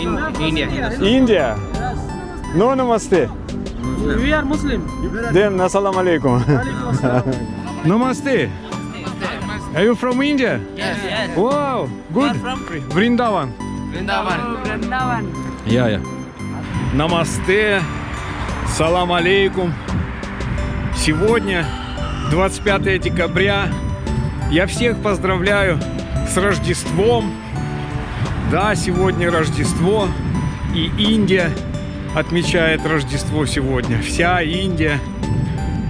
India. India? No namaste. We are Muslim. Then assalamu alaikum. Namaste. Are you from India? Yes. Wow, good. Vrindavan. Vrindavan. Я. Намасте. Салам алейкум. Сегодня 25 декабря. Я всех поздравляю с Рождеством. Да, сегодня Рождество. И Индия отмечает Рождество сегодня. Вся Индия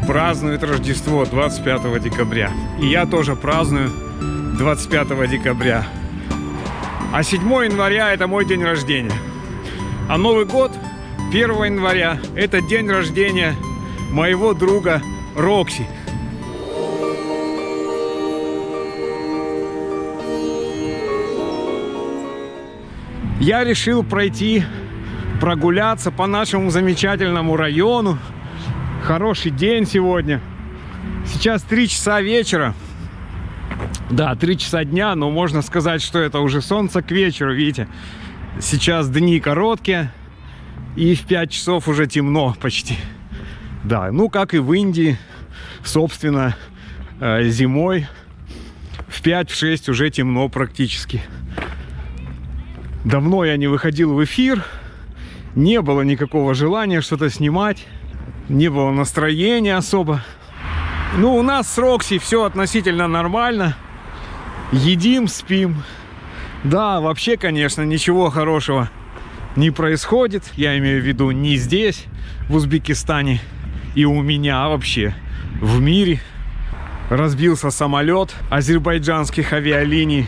празднует Рождество 25 декабря. И я тоже праздную 25 декабря. А 7 января это мой день рождения. А Новый год 1 января это день рождения моего друга Рокси. Я решил прогуляться по нашему замечательному району. Хороший день сегодня. Сейчас 3 часа вечера. Да, 3 часа дня, но можно сказать, что это уже солнце к вечеру, видите. Сейчас дни короткие, и в 5 часов уже темно почти. Да, ну как и в Индии, собственно, зимой в 5-6 уже темно практически. Давно я не выходил в эфир, не было никакого желания что-то снимать, не было настроения особо. Ну, у нас с Рокси все относительно нормально. Едим, спим. Да, вообще, конечно, ничего хорошего не происходит. Я имею в виду не здесь, в Узбекистане, и у меня вообще в мире. Разбился самолет азербайджанских авиалиний.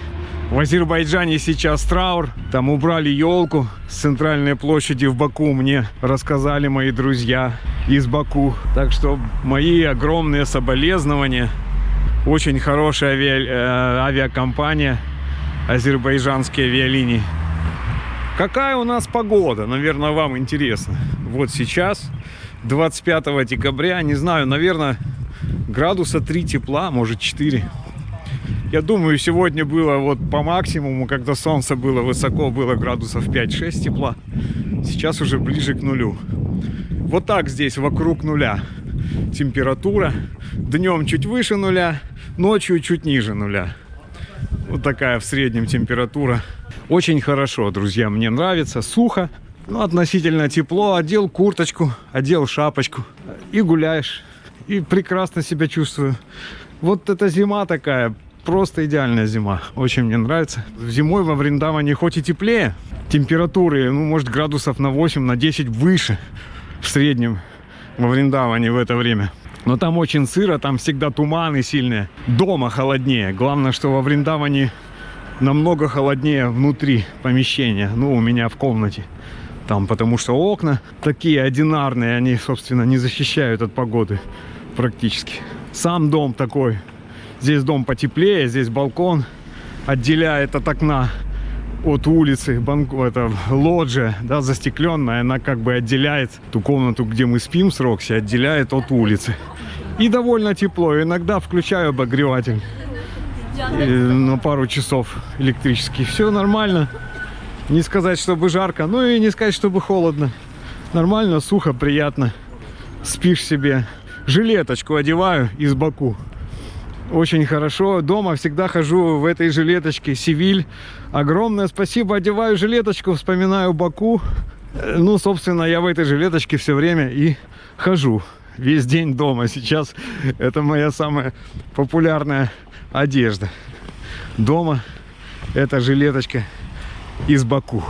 В Азербайджане сейчас траур. Там убрали елку с центральной площади в Баку. Мне рассказали мои друзья из Баку. Так что мои огромные соболезнования. Очень хорошая авиакомпания, азербайджанские авиалинии. Какая у нас погода? Наверное, вам интересно. Вот сейчас, 25 декабря, не знаю, наверное, градуса 3 тепла, может 4. Я думаю, сегодня было вот по максимуму, когда солнце было высоко, было градусов 5-6 тепла. Сейчас уже ближе к нулю. Вот так здесь вокруг нуля температура. Днем чуть выше нуля, ночью чуть ниже нуля. Вот такая в среднем температура. Очень хорошо, друзья, мне нравится. Сухо, но относительно тепло. Одел курточку, одел шапочку и гуляешь. И прекрасно себя чувствую. Вот эта зима такая. Просто идеальная зима. Очень мне нравится. Зимой во Вриндаване хоть и теплее, температуры, ну, может, градусов на 8, на 10 выше в среднем во Вриндаване в это время. Но там очень сыро, там всегда туманы сильные. Дома холоднее. Главное, что во Вриндаване намного холоднее внутри помещения. Ну, у меня в комнате. Там, потому что окна такие одинарные, они, собственно, не защищают от погоды практически. Сам дом такой. Здесь дом потеплее, здесь балкон отделяет от окна от улицы. Это лоджия, да, застекленная, она как бы отделяет ту комнату, где мы спим с Рокси, отделяет от улицы. И довольно тепло. Иногда включаю обогреватель на пару часов электрический. Все нормально. Не сказать, чтобы жарко, ну и не сказать, чтобы холодно. Нормально, сухо, приятно. Спишь себе. Жилеточку одеваю из Баку. Очень хорошо. Дома всегда хожу в этой жилеточке. Севиль. Огромное спасибо. Одеваю жилеточку, вспоминаю Баку. Ну, собственно, я в этой жилеточке все время и хожу. Весь день дома. Сейчас это моя самая популярная одежда. Дома это жилеточка из Баку.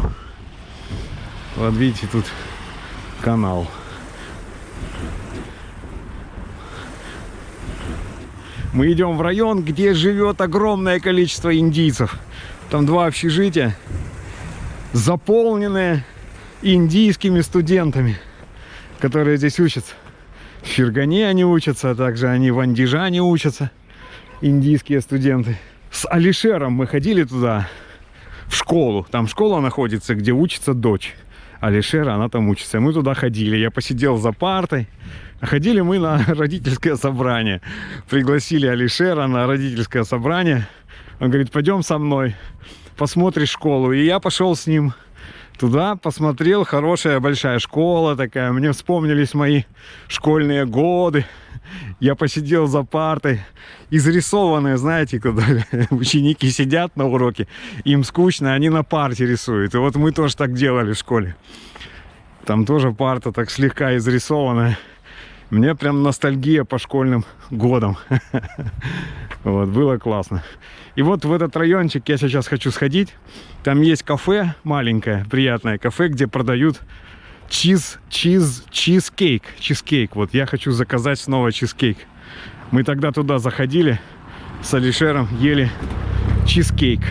Вот видите, тут канал. Мы идем в район, где живет огромное количество индийцев. Там 2 общежития, заполненные индийскими студентами, которые здесь учатся. В Фергане они учатся, а также они в Андижане учатся, индийские студенты. С Алишером мы ходили туда, в школу. Там школа находится, где учится дочь Алишера, она там учится. Мы туда ходили, я посидел за партой. Ходили мы на родительское собрание. Пригласили Алишера на родительское собрание. Он говорит, пойдем со мной, посмотришь школу. И я пошел с ним Туда посмотрел, хорошая большая школа такая. Мне вспомнились мои школьные годы. Я посидел за партой. Изрисованные, знаете, когда ученики сидят на уроке, им скучно, они на парте рисуют. И вот мы тоже так делали в школе. Там тоже парта так слегка изрисованная. Мне прям ностальгия по школьным годам. Вот, было классно. И вот в этот райончик я сейчас хочу сходить. Там есть кафе, маленькое, приятное кафе, где продают чизкейк. Вот я хочу заказать снова чизкейк. Мы тогда туда заходили с Алишером, ели чизкейк.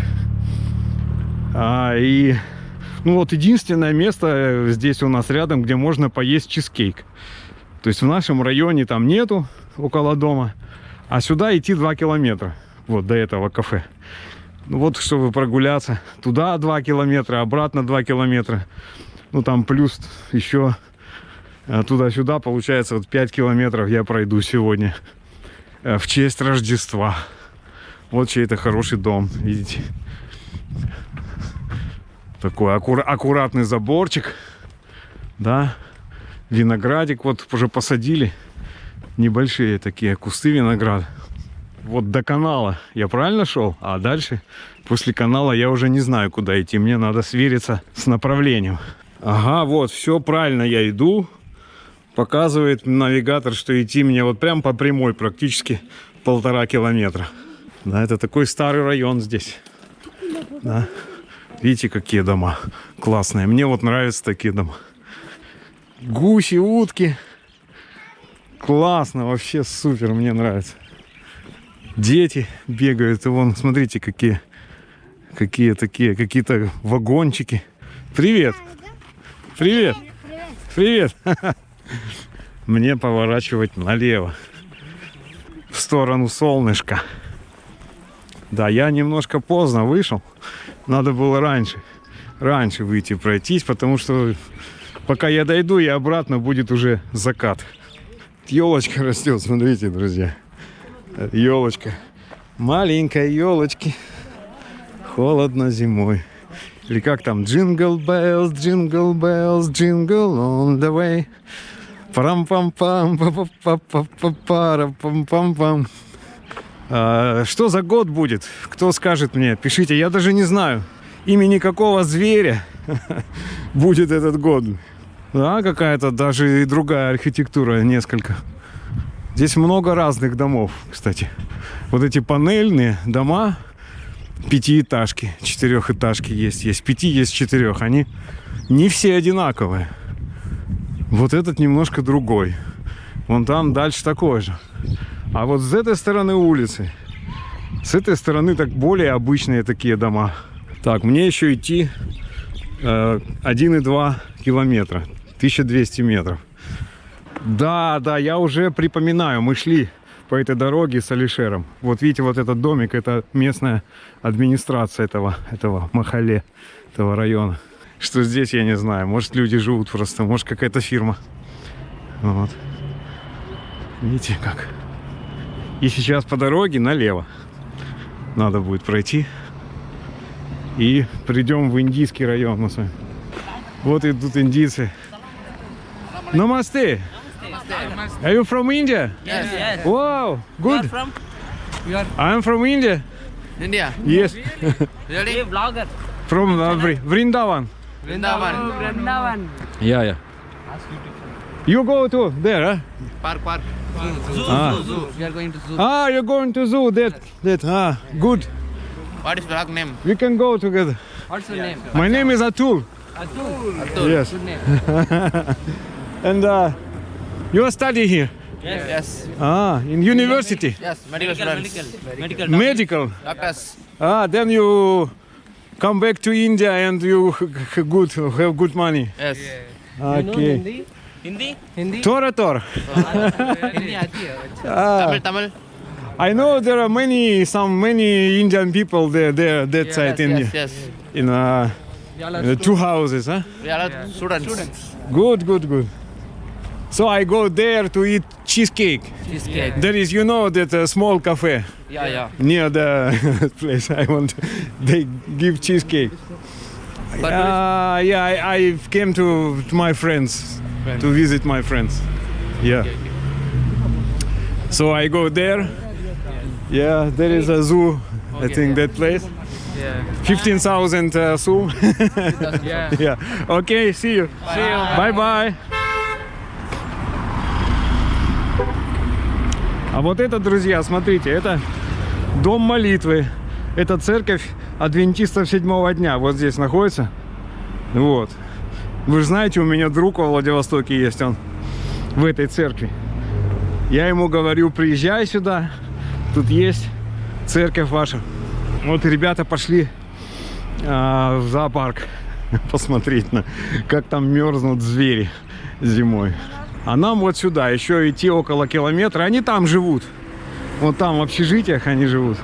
Ну вот единственное место здесь у нас рядом, где можно поесть чизкейк. То есть в нашем районе там нету, около дома. А сюда идти 2 километра. Вот до этого кафе. Ну вот, чтобы прогуляться. Туда 2 километра, обратно 2 километра. Ну там плюс еще туда-сюда, получается, вот 5 километров я пройду сегодня. В честь Рождества. Вот чей-то хороший дом, видите. Такой аккуратный заборчик. Да. Виноградик вот уже посадили. Небольшие такие кусты винограда. Вот до канала я правильно шел? А дальше, после канала, я уже не знаю, куда идти. Мне надо свериться с направлением. Ага, вот, все правильно я иду. Показывает навигатор, что идти мне вот прям по прямой, практически 1,5 километра. Да, это такой старый район здесь. Да. Видите, какие дома классные. Мне вот нравятся такие дома. Гуси, утки. Классно, вообще супер, мне нравится. Дети бегают, и вон, смотрите, какие такие, какие-то вагончики. Привет. Привет. Привет. Мне поворачивать налево. В сторону солнышка. Да, я немножко поздно вышел. Надо было раньше выйти пройтись, потому что пока я дойду, и обратно будет уже закат. Елочка растет, смотрите, друзья. Елочка. Маленькая елочки. Холодно зимой. Или как там? Jingle bells, jingle on the way. Парам-пам-пам, пам-пам-пам. Что за год будет? Кто скажет мне? Пишите, я даже не знаю. Имени какого зверя будет этот год. Да, какая-то даже и другая архитектура несколько. Здесь много разных домов, кстати. Вот эти панельные дома, 5-этажки, 4-этажки есть 5, есть 4. Они не все одинаковые. Вот этот немножко другой. Вон там дальше такой же. А вот с этой стороны улицы, с этой стороны так более обычные такие дома. Так, мне еще идти 1,2 километра, 1200 метров. Да, я уже припоминаю, мы шли по этой дороге с Алишером. Вот видите, вот этот домик, это местная администрация этого махале, этого района. Что здесь, я не знаю, может люди живут просто, может какая-то фирма. Вот. Видите как. И сейчас по дороге налево надо будет пройти. И придем в индийский район мы с вами. Вот идут индийцы. Намасте. Are you from India? Yes. Wow, good. From? I'm from India. India. Yes. Really? Vlogger. From Vrindavan. Vrindavan. Yeah. You go to there, huh? Park. Zoo. We are going to zoo. Ah, you're going to zoo. That. Good. What is vlog name? We can go together. What's your name? My name is Atul. Atul. Yes. Good name. And you study here? Yes. In university? Yes. Medical. Medical. Doctors. Then you come back to India and you have good money. Yes. Okay. Hindi? Tora. Hindi aati hai. Tamil. I know there are many Indian people there that side Yes. in 2 houses, huh? We are students. Good. So I go there to eat cheesecake. Cheesecake. There is, that small cafe Yeah. near the place. They give cheesecake. Yeah, I came to my friends to visit my friends. Yeah. So I go there. Yeah, there is a zoo. I think that place. Yeah. 15,000 sum. Yeah. Yeah. Okay, see you. See you. Bye bye. А вот это, друзья, смотрите, это дом молитвы. Это церковь адвентистов седьмого дня. Вот здесь находится. Вот. Вы же знаете, у меня друг во Владивостоке есть, он в этой церкви. Я ему говорю, приезжай сюда, тут есть церковь ваша. Вот ребята пошли в зоопарк посмотреть, как там мерзнут звери зимой. А нам вот сюда еще идти около километра. Они там живут. Вот там в общежитиях они живут.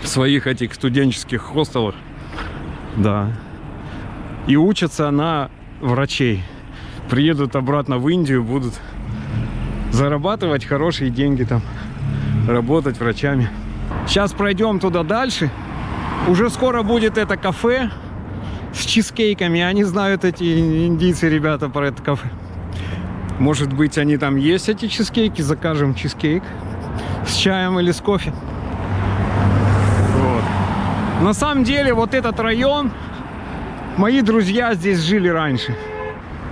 В своих этих студенческих хостелах. Да. И учатся на врачей. Приедут обратно в Индию, будут зарабатывать хорошие деньги там. Работать врачами. Сейчас пройдем туда дальше. Уже скоро будет это кафе с чизкейками. Они знают, эти индийцы, ребята, про это кафе. Может быть, они там есть, эти чизкейки. Закажем чизкейк с чаем или с кофе. Вот. На самом деле, вот этот район, мои друзья здесь жили раньше,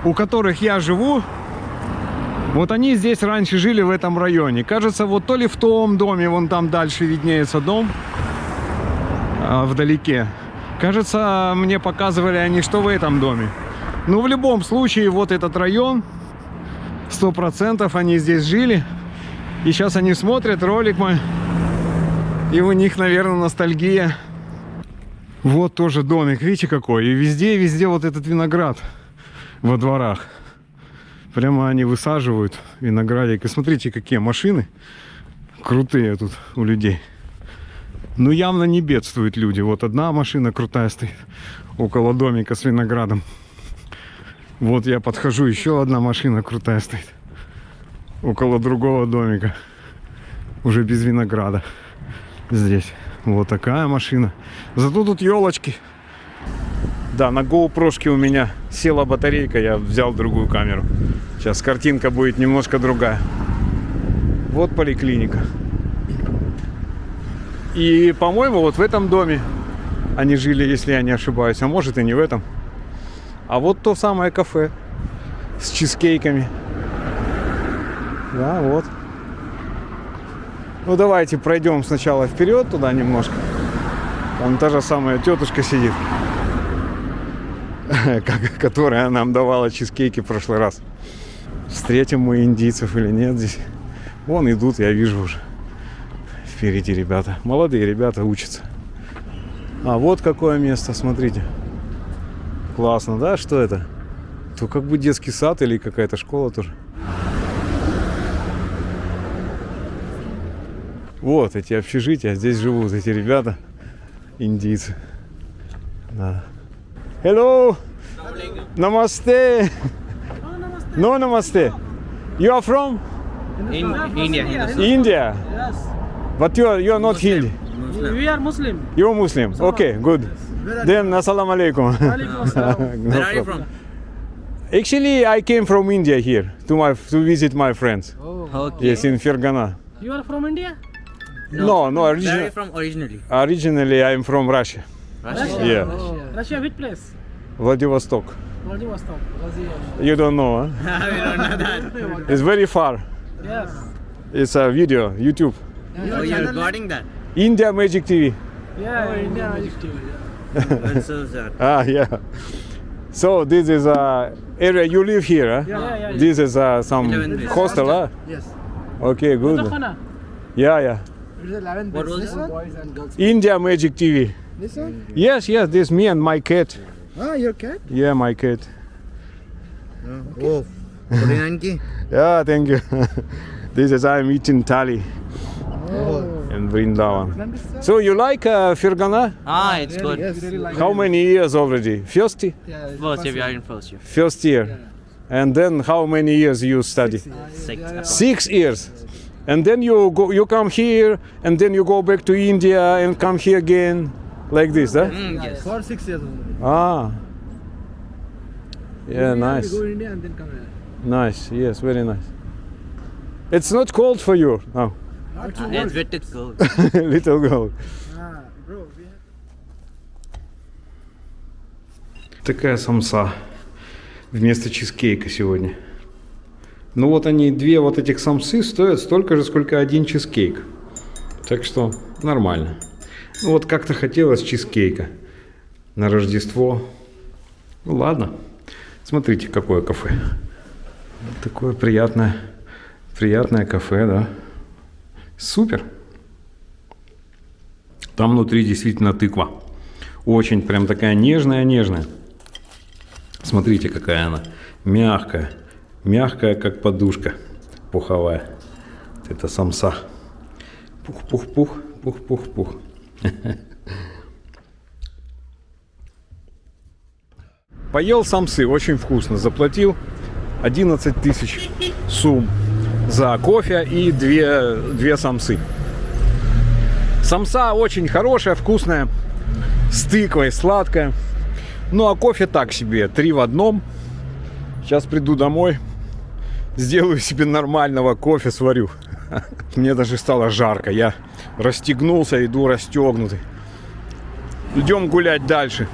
у которых я живу. Вот они здесь раньше жили в этом районе. Кажется, вот то ли в том доме, вон там дальше виднеется дом, вдалеке. Кажется, мне показывали они, что в этом доме. Но в любом случае, вот этот район, 100% они здесь жили. И сейчас они смотрят ролик мой. И у них, наверное, ностальгия. Вот тоже домик, видите какой. И везде вот этот виноград во дворах. Прямо они высаживают виноградик. И смотрите, какие машины крутые тут у людей. Ну, явно не бедствуют люди. Вот одна машина крутая стоит около домика с виноградом. Вот я подхожу, еще одна машина крутая стоит около другого домика. Уже без винограда. Здесь вот такая машина. Зато тут елочки. Да, на GoPro-шке у меня села батарейка, я взял другую камеру. Сейчас картинка будет немножко другая. Вот поликлиника. И, по-моему, вот в этом доме они жили, если я не ошибаюсь. А может и не в этом. А вот то самое кафе с чизкейками. Да, вот. Ну, давайте пройдем сначала вперед туда немножко. Там та же самая тетушка сидит, которая нам давала чизкейки в прошлый раз. Встретим мы индийцев или нет здесь. Вон идут, я вижу уже. Впереди ребята. Молодые ребята учатся. А вот какое место, смотрите. Классно, да? Что это? То как бы детский сад или какая-то школа тоже. Вот эти общежития. Здесь живут эти ребята. Индийцы. Да. Hello. Namaste. No, namaste. You are from? India. India. Yes. But you are not Hindi. We are Muslim. You are Muslim. Okay, good. Then assalamu alaikum. Alaikum assalam. No Where are you problem. from? Actually, I came from India here to visit my friends. Okay. Yes, in Fergana. You are from India? No, Where are you from originally? originally I am from Russia. Russia. Yeah, Russia, which place? Vladivostok. Vladivostok. You don't know, huh? We don't know that. It's very far. Yes. It's a video, YouTube. Oh, you're recording that? India Magic TV. Yeah, India. That's so sad. Ah, yeah. So this is area you live here, huh? Yeah. This is some 11th place. hostel, huh? Yes. Okay, good. Khana. Yeah. It is 11 What was this this one? one? Boys and girls. India Magic TV. This one? Yes, this me and my cat. Ah, your cat? Yeah, my cat. Oh, 49 ki? Yeah, thank you. This is I'm eating thali in Vrindavan. So you like Fergana? Ah, it's good. Yes. Really like How many years already? First Yeah, First year, we are in first year. first year. And then how many years you study? 6. 6 years. And then you come here, and then you go back to India and come here again. Like this, да? Yes. For 6 years only. Ah. Yeah, We nice. go India and then come here. Nice, yes, very nice. It's not cold for you? No. Not too It's much. bit cold. Little girl. Bro, we have... Такая самса вместо чизкейка сегодня. Ну вот они, две вот этих самсы стоят столько же, сколько один чизкейк. Так что нормально. Ну вот как-то хотелось чизкейка на Рождество. Ну ладно. Смотрите, какое кафе. Вот такое приятное кафе, да. Супер. Там внутри действительно тыква. Очень прям такая нежная. Смотрите, какая она. Мягкая. Мягкая, как подушка пуховая. Это самса. Пух-пух-пух, пух-пух-пух. Поел самсы, очень вкусно. Заплатил 11 тысяч сум за кофе и две самсы. Самса очень хорошая, вкусная, с тыквой, сладкая. Ну а кофе так себе, 3 в одном. Сейчас приду домой, сделаю себе нормального кофе, сварю. Мне даже стало жарко, я расстегнулся, иду расстегнутый. Идем гулять дальше.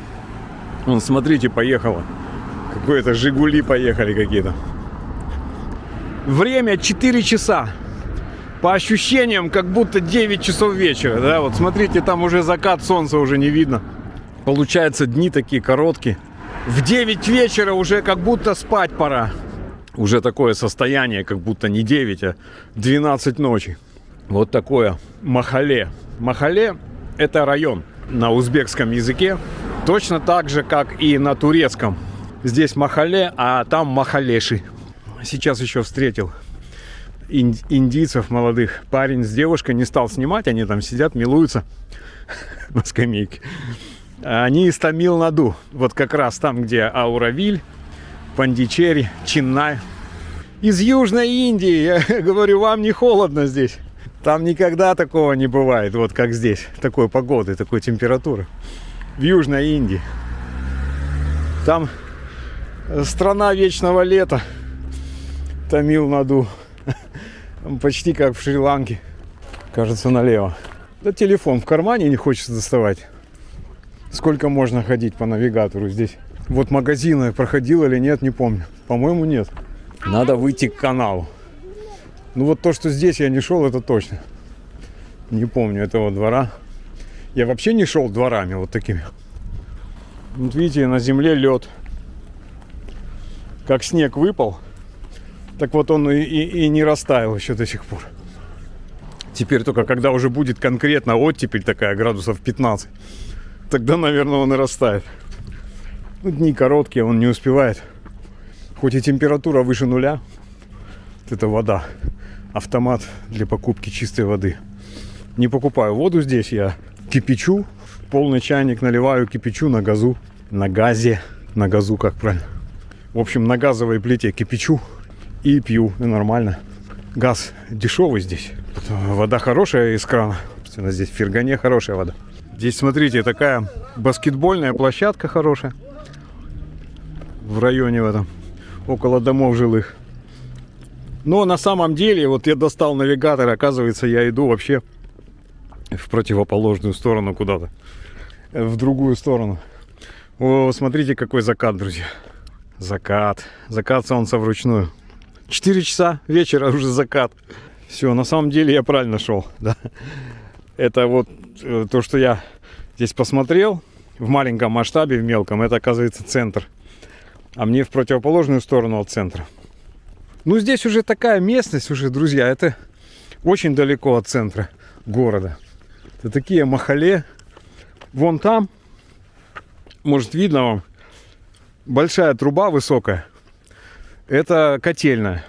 Вон, смотрите, поехало. Какое-то Жигули поехали какие-то. Время 4 часа. По ощущениям, как будто 9 часов вечера. Да? Вот смотрите, там уже закат, солнца уже не видно. Получается, дни такие короткие. В 9 вечера уже как будто спать пора. Уже такое состояние, как будто не 9, а 12 ночи. Вот такое Махале. Махале – это район на узбекском языке. Точно так же, как и на турецком. Здесь Махале, а там Махалеши. Сейчас еще встретил индийцев молодых. Парень с девушкой не стал снимать, они там сидят, милуются на скамейке. Они из Тамил-Наду. Вот как раз там, где Ауравиль, Пандичери, Чиннай. Из Южной Индии. Я говорю, вам не холодно здесь. Там никогда такого не бывает, вот как здесь. Такой погоды, такой температуры. В Южной Индии. Там страна вечного лета. Тамил-Наду. Почти как в Шри-Ланке. Кажется, налево. Да телефон в кармане не хочется доставать. Сколько можно ходить по навигатору здесь? Вот магазины проходил или нет, не помню. По-моему, нет. Надо выйти к каналу. Ну вот то, что здесь я не шел, это точно. Не помню этого двора. Я вообще не шел дворами вот такими. Вот видите, на земле лед. Как снег выпал, так вот он и не растаял еще до сих пор. Теперь только когда уже будет конкретно оттепель такая, градусов 15, тогда, наверное, он и растает. Ну, дни короткие, он не успевает. Хоть и температура выше нуля, это вода. Автомат для покупки чистой воды. Не покупаю воду здесь, я кипячу. Полный чайник наливаю, кипячу на газу. На газе. На газу, как правильно. В общем, на газовой плите кипячу и пью. И нормально. Газ дешевый здесь. Вода хорошая из крана. Здесь в Фергане хорошая вода. Здесь, смотрите, такая баскетбольная площадка хорошая. В районе в этом. Около домов жилых. Но на самом деле, вот я достал навигатор, оказывается, я иду вообще в противоположную сторону куда-то. В другую сторону. О, смотрите, какой закат, друзья. Закат. Закат солнца вручную. 4 часа вечера уже закат. Все, на самом деле я правильно шел. Да. Это вот то, что я здесь посмотрел в маленьком масштабе, в мелком, это оказывается центр. А мне в противоположную сторону от центра. Ну, здесь уже такая местность уже, друзья, это очень далеко от центра города. Это такие махале. Вон там, может, видно вам, большая труба высокая. Это котельная.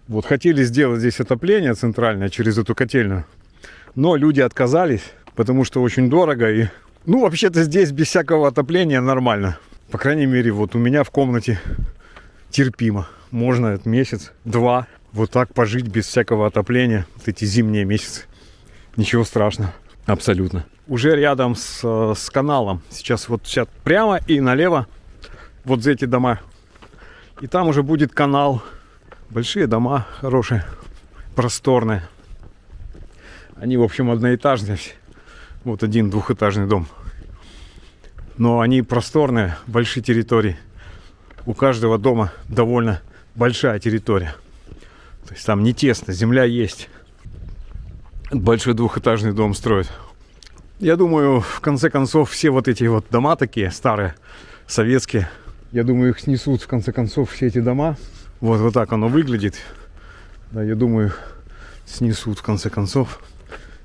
Вот хотели сделать здесь отопление центральное через эту котельную. Но люди отказались, потому что очень дорого. И, ну, вообще-то здесь без всякого отопления нормально. По крайней мере, вот у меня в комнате терпимо. Можно этот месяц-два вот так пожить без всякого отопления. Вот эти зимние месяцы. Ничего страшного. Абсолютно. уже рядом с каналом. Сейчас прямо и налево вот за эти дома. И там уже будет канал. Большие дома, хорошие, просторные. Они, в общем, одноэтажные. Вот один двухэтажный дом. Но они просторные, большие территории. У каждого дома довольно большая территория. То есть там не тесно, земля есть. Большой двухэтажный дом строят. Я думаю, в конце концов, все вот эти вот дома такие старые, советские, я думаю, их снесут в конце концов все эти дома. Вот так оно выглядит. Да, я думаю, снесут в конце концов.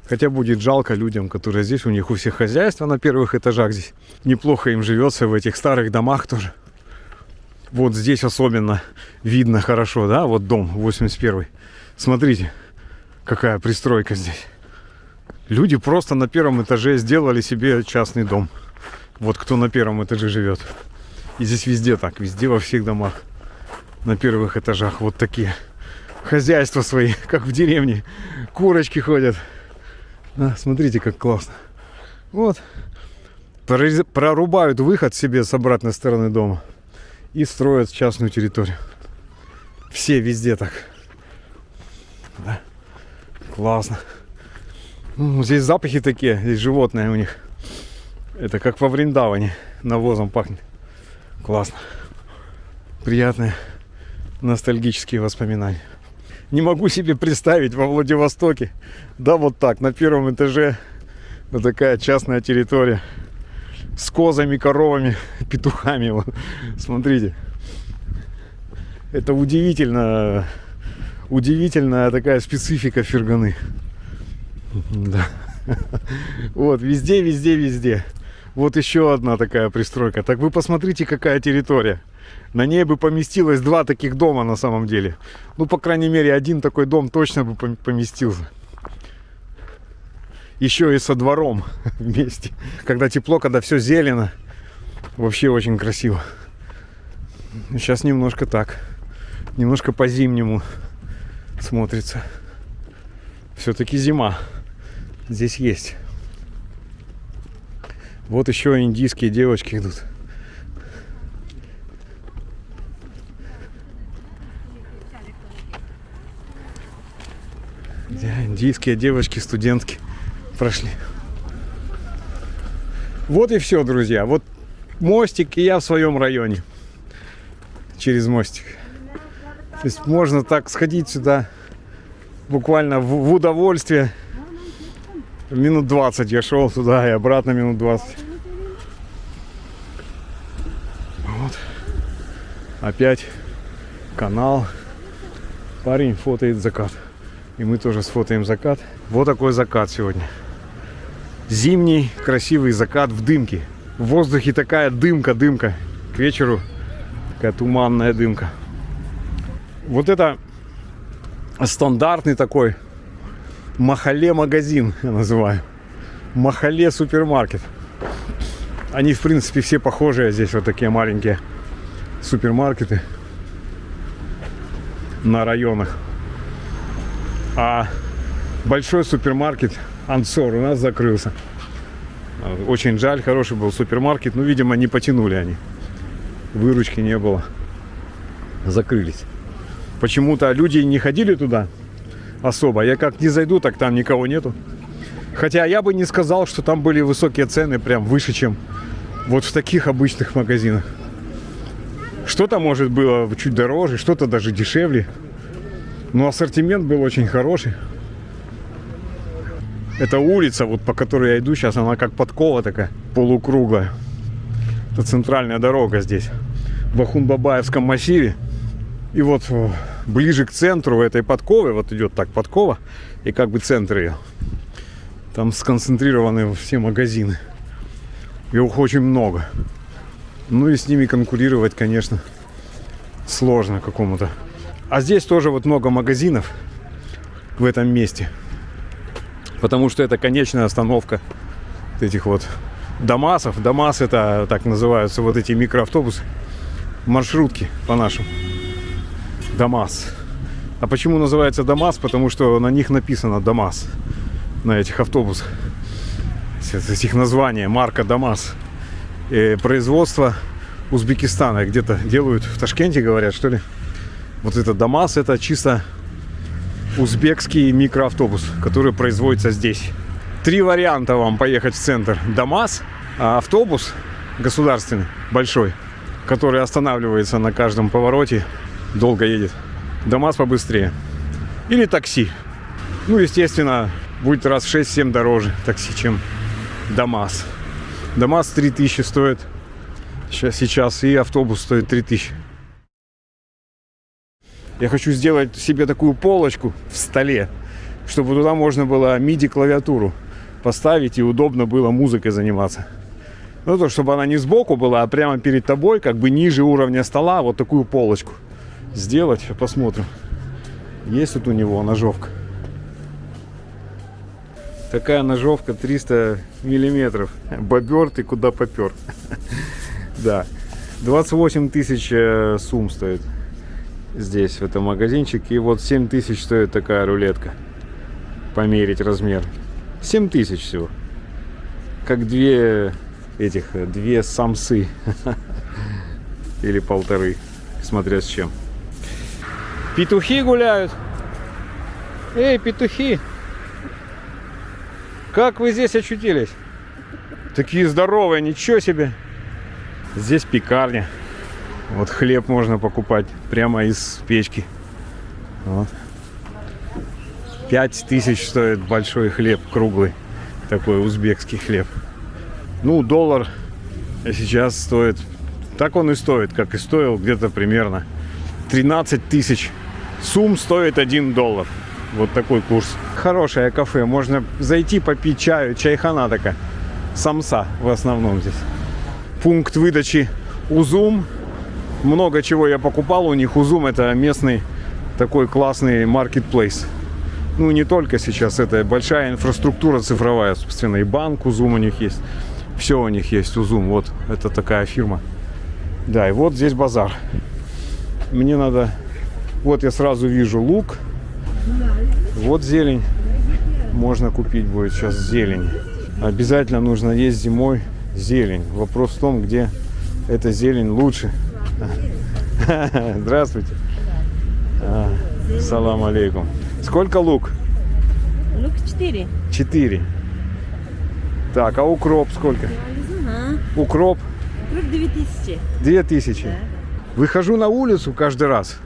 Хотя будет жалко людям, которые здесь, у них у всех хозяйства на первых этажах здесь. Неплохо им живется в этих старых домах тоже. Вот здесь особенно видно хорошо, да, вот дом 81-й. Смотрите, какая пристройка здесь. Люди просто на первом этаже сделали себе частный дом. Вот кто на первом этаже живет. И здесь везде так, везде во всех домах. На первых этажах вот такие хозяйства свои, как в деревне. Курочки ходят. Да, смотрите, как классно. Вот. Прорубают выход себе с обратной стороны дома. И строят частную территорию. Все везде так. Да. Классно. Здесь запахи такие, здесь животные у них. Это как во Вриндаване. Навозом пахнет. Классно. Приятные ностальгические воспоминания. Не могу себе представить во Владивостоке. Да, вот так, на первом этаже. Вот такая частная территория. С козами, коровами, петухами. Вот. Смотрите. Это удивительно. Удивительная такая специфика Ферганы. Да. Вот, везде, везде, везде. Вот еще одна такая пристройка. Так вы посмотрите, какая территория. На ней бы поместилось 2 таких дома на самом деле. Ну, по крайней мере, один такой дом точно бы поместился. Еще и со двором вместе. Когда тепло, когда все зелено. Вообще очень красиво. Сейчас немножко так. Немножко по-зимнему смотрится. Все-таки зима. Здесь есть. Вот еще индийские девочки идут. Индийские девочки, студентки прошли. Вот и все, друзья. Вот мостик, и я в своем районе. Через мостик. То есть можно так сходить сюда буквально в удовольствие. Минут 20 я шел туда и обратно минут 20. Вот. Опять канал. Парень фотоет закат. И мы тоже сфотаем закат. Вот такой закат сегодня. Зимний красивый закат в дымке. В воздухе такая дымка. К вечеру такая туманная дымка. Вот это стандартный такой Махале магазин, я называю. Махале супермаркет. Они, в принципе, все похожие. Здесь вот такие маленькие супермаркеты на районах. А большой супермаркет Ансор у нас закрылся. Очень жаль, хороший был супермаркет. Но, видимо, не потянули они. Выручки не было. Закрылись. Почему-то люди не ходили туда особо. Я как не зайду, так там никого нету. Хотя я бы не сказал, что там были высокие цены, прям выше, чем вот в таких обычных магазинах. Что-то, может, было чуть дороже, что-то даже дешевле. Но ассортимент был очень хороший. Эта улица, вот по которой я иду сейчас, она как подкова такая, полукруглая. Это центральная дорога здесь, в Ахун-Бабаевском массиве. И вот ближе к центру этой подковы, вот идет так подкова, и как бы центр ее. Там сконцентрированы все магазины. Их очень много. Ну и с ними конкурировать, конечно, сложно какому-то. А здесь тоже вот много магазинов в этом месте. Потому что это конечная остановка этих вот ДАМАСов. ДАМАС — это так называются вот эти микроавтобусы. Маршрутки по-нашему. ДАМАС. А почему называется ДАМАС? Потому что на них написано ДАМАС. На этих автобусах. этих названий. Марка ДАМАЗ. Производство Узбекистана. Где-то делают в Ташкенте, говорят, что ли. Вот это ДАМАЗ, это чисто узбекский микроавтобус, который производится здесь. 3 варианта вам поехать в центр. ДАМАЗ, автобус государственный, большой, который останавливается на каждом повороте, долго едет. ДАМАЗ побыстрее. Или такси. Ну, естественно, будет раз в 6-7 дороже такси, чем ДАМАЗ. ДАМАЗ 3000 стоит сейчас, и автобус стоит 3000. Я хочу сделать себе такую полочку в столе, чтобы туда можно было MIDI-клавиатуру поставить и удобно было музыкой заниматься. Ну, то, чтобы она не сбоку была, а прямо перед тобой, как бы ниже уровня стола, вот такую полочку сделать. Посмотрим. Есть тут у него ножовка. Такая ножовка 300 миллиметров. Бобер ты куда попер. Да. 28 тысяч сумм стоит здесь, в этом магазинчике. И вот 7 тысяч стоит такая рулетка. Померить размер. 7 тысяч всего. Как две самсы. Или 1,5. Смотря с чем. Петухи гуляют. Эй, петухи! Как вы здесь очутились? Такие здоровые, ничего себе. Здесь пекарня. Вот хлеб можно покупать прямо из печки. Вот. 5000 стоит большой хлеб, круглый. Такой узбекский хлеб. Ну, доллар сейчас стоит. Так он и стоит, как и стоил где-то примерно 13 тысяч. Сумм стоит $1. Вот такой курс. Хорошее кафе. Можно зайти попить чаю. Чайхана такая. Самса в основном здесь. Пункт выдачи Узум. Много чего я покупал у них. Узум — это местный такой классный маркетплейс. Ну, не только сейчас. Это большая инфраструктура цифровая, собственно. И банк Узум у них есть. Все у них есть Узум. Вот это такая фирма. Да, и вот здесь базар. Мне надо... Вот я сразу вижу лук. Вот зелень. Можно купить будет сейчас зелень. Обязательно нужно есть зимой зелень. Вопрос в том, где эта зелень лучше. Здравствуйте. Салам алейкум. Сколько лук? Лук 4. 4. Так, а укроп сколько? Укроп? Укроп 2000. 2000. Да. Выхожу на улицу каждый раз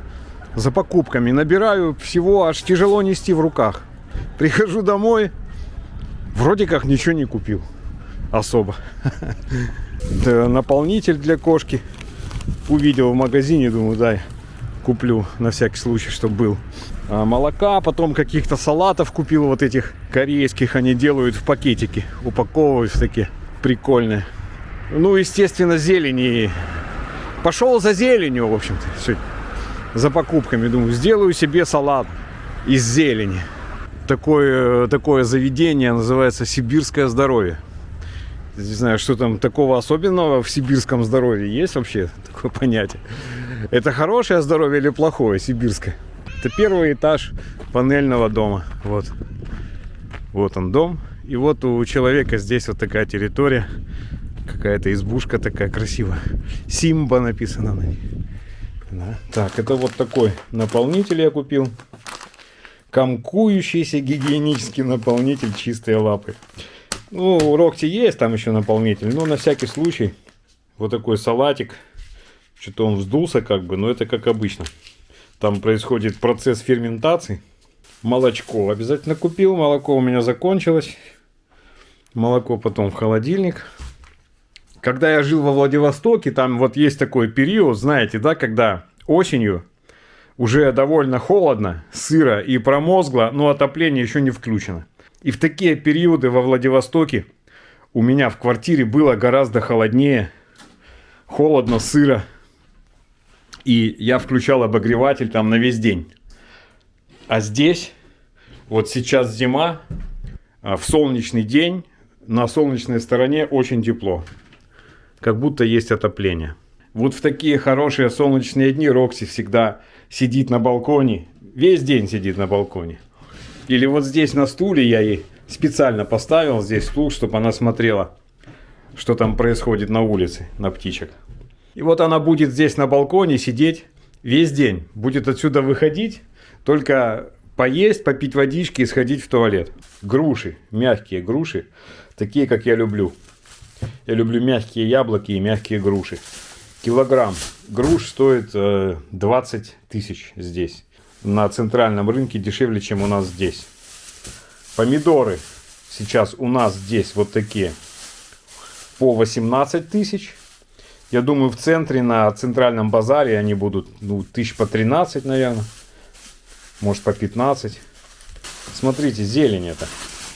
за покупками. Набираю всего, аж тяжело нести в руках. Прихожу домой, вроде как ничего не купил особо. Да, наполнитель для кошки увидел в магазине, думаю, дай куплю на всякий случай, чтобы был. А молока, потом каких-то салатов купил, вот этих корейских, они делают в пакетики, упаковывают в такие прикольные. Ну, естественно, зелени. Пошел за зеленью, в общем-то, сегодня. За покупками, думаю, сделаю себе салат из зелени. Такое заведение называется «Сибирское здоровье». Не знаю, что там такого особенного в сибирском здоровье. Есть вообще такое понятие? Это хорошее здоровье или плохое сибирское? Это первый этаж панельного дома. Вот. Вот он дом. И вот у человека здесь вот такая территория. Какая-то избушка такая красивая. Симба написано на ней. Да. Так, это вот такой наполнитель я купил. Комкующийся гигиенический наполнитель «Чистые лапы». Ну, у Рокти есть там еще наполнитель, но на всякий случай вот такой салатик. Что-то он вздулся как бы, но это как обычно. Там происходит процесс ферментации. Молочко обязательно купил, молоко у меня закончилось. Молоко потом в холодильник. Когда я жил во Владивостоке, там вот есть такой период, знаете, да, когда осенью уже довольно холодно, сыро и промозгло, но отопление еще не включено. И в такие периоды во Владивостоке у меня в квартире было гораздо холоднее, холодно, сыро. И я включал обогреватель там на весь день. А здесь, вот сейчас зима, в солнечный день, на солнечной стороне очень тепло. Как будто есть отопление. Вот в такие хорошие солнечные дни Рокси всегда сидит на балконе. Весь день сидит на балконе. Или вот здесь на стуле я ей Специально поставил здесь стул, чтобы она смотрела, что там происходит на улице, на птичек. И вот она будет здесь на балконе сидеть весь день. Будет отсюда выходить, только поесть, попить водички и сходить в туалет. Груши, мягкие груши, такие, как я люблю. Я люблю мягкие яблоки и мягкие груши. Килограмм груш стоит 20 тысяч здесь. На центральном рынке дешевле, чем у нас здесь. Помидоры сейчас у нас здесь вот такие по 18 тысяч. Я думаю, в центре, на центральном базаре они будут тысяч по 13, наверное. Может, по 15. Смотрите, зелень это.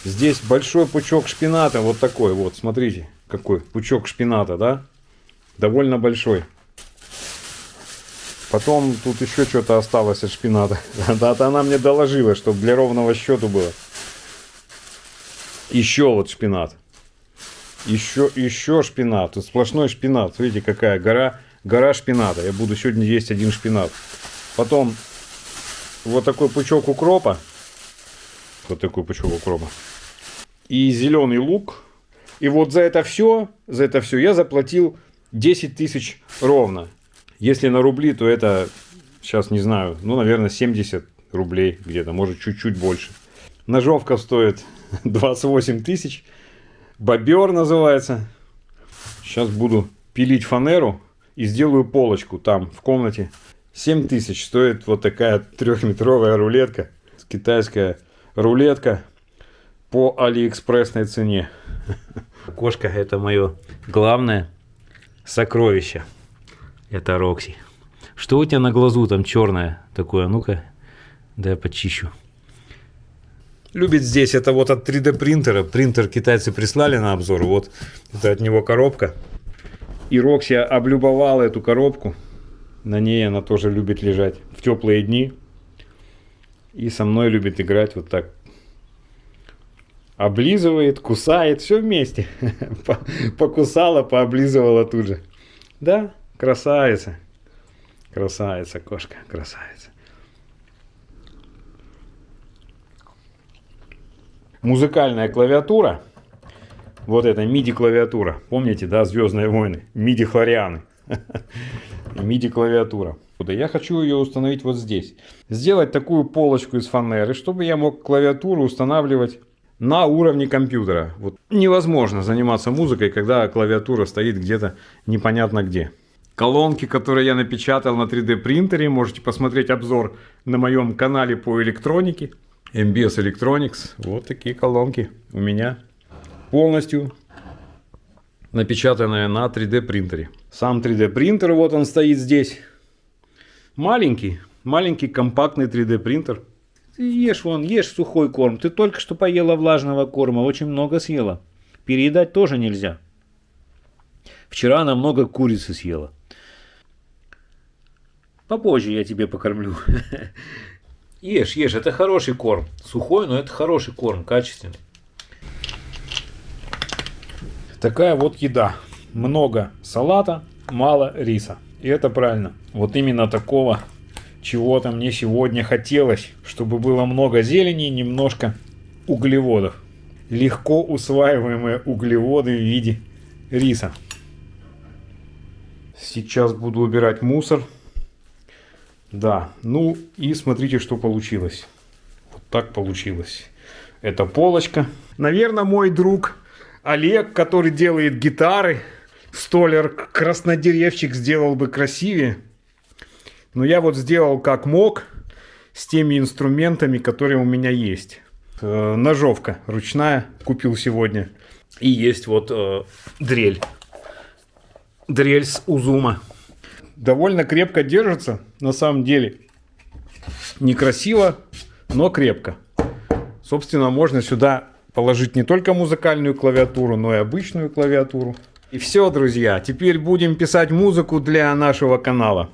Здесь большой пучок шпината, вот такой вот. Смотрите, какой пучок шпината, да? Довольно большой. Потом тут еще что-то осталось от шпината. Да, она мне доложила, чтобы для ровного счета было. Еще вот шпинат. Еще шпинат. Тут сплошной шпинат. Смотрите, какая гора шпината. Я буду сегодня есть один шпинат. Потом вот такой пучок укропа. Вот такой пучок укропа. И зеленый лук. И вот за это все я заплатил 10 тысяч ровно. Если на рубли, то это, сейчас не знаю, наверное, 70 рублей где-то, может, чуть-чуть больше. Ножовка стоит 28 тысяч. Бобер называется. Сейчас буду пилить фанеру и сделаю полочку там, в комнате. 7 тысяч стоит вот такая 3-метровая рулетка. Китайская рулетка по алиэкспрессной цене. Кошка — это мое главное сокровище. Это Рокси. Что у тебя на глазу там черное такое? Ну-ка, дай я почищу. Любит здесь это вот от 3D принтера. Принтер китайцы прислали на обзор. Вот это от него коробка. И Рокси облюбовала эту коробку. На ней она тоже любит лежать в теплые дни. И со мной любит играть вот так. Облизывает, кусает, все вместе. Покусала, пооблизывала тут же. Да, красавица. Красавица, кошка, красавица. Музыкальная клавиатура. Вот это MIDI клавиатура. Помните, да, Звездные войны? MIDI хлорианы. MIDI клавиатура. Я хочу ее установить вот здесь. Сделать такую полочку из фанеры, чтобы я мог клавиатуру устанавливать на уровне компьютера. Вот. Невозможно заниматься музыкой, когда клавиатура стоит где-то непонятно где. Колонки, которые я напечатал на 3D принтере, можете посмотреть обзор на моем канале по электронике. MBS Electronics. Вот такие колонки у меня. Полностью напечатанные на 3D принтере. Сам 3D принтер, вот он стоит здесь. Маленький компактный 3D принтер. Ты ешь сухой корм. Ты только что поела влажного корма, очень много съела. Переедать тоже нельзя. Вчера она много курицы съела. Попозже я тебе покормлю. Ешь, это хороший корм. Сухой, но это хороший корм, качественный. Такая вот еда. Много салата, мало риса. И это правильно. Вот именно такого чего-то мне сегодня хотелось. Чтобы было много зелени и немножко углеводов. Легко усваиваемые углеводы в виде риса. Сейчас буду убирать мусор. Да, ну и смотрите, что получилось. Вот так получилось. Это полочка. Наверное, мой друг Олег, который делает гитары, столяр, краснодеревщик, сделал бы красивее. Но я вот сделал как мог, с теми инструментами, которые у меня есть. Ножовка ручная, купил сегодня. И есть вот дрель. Дрель с Узума. Довольно крепко держится, на самом деле. Некрасиво, но крепко. Собственно, можно сюда положить не только музыкальную клавиатуру, но и обычную клавиатуру. И все, друзья, теперь будем писать музыку для нашего канала.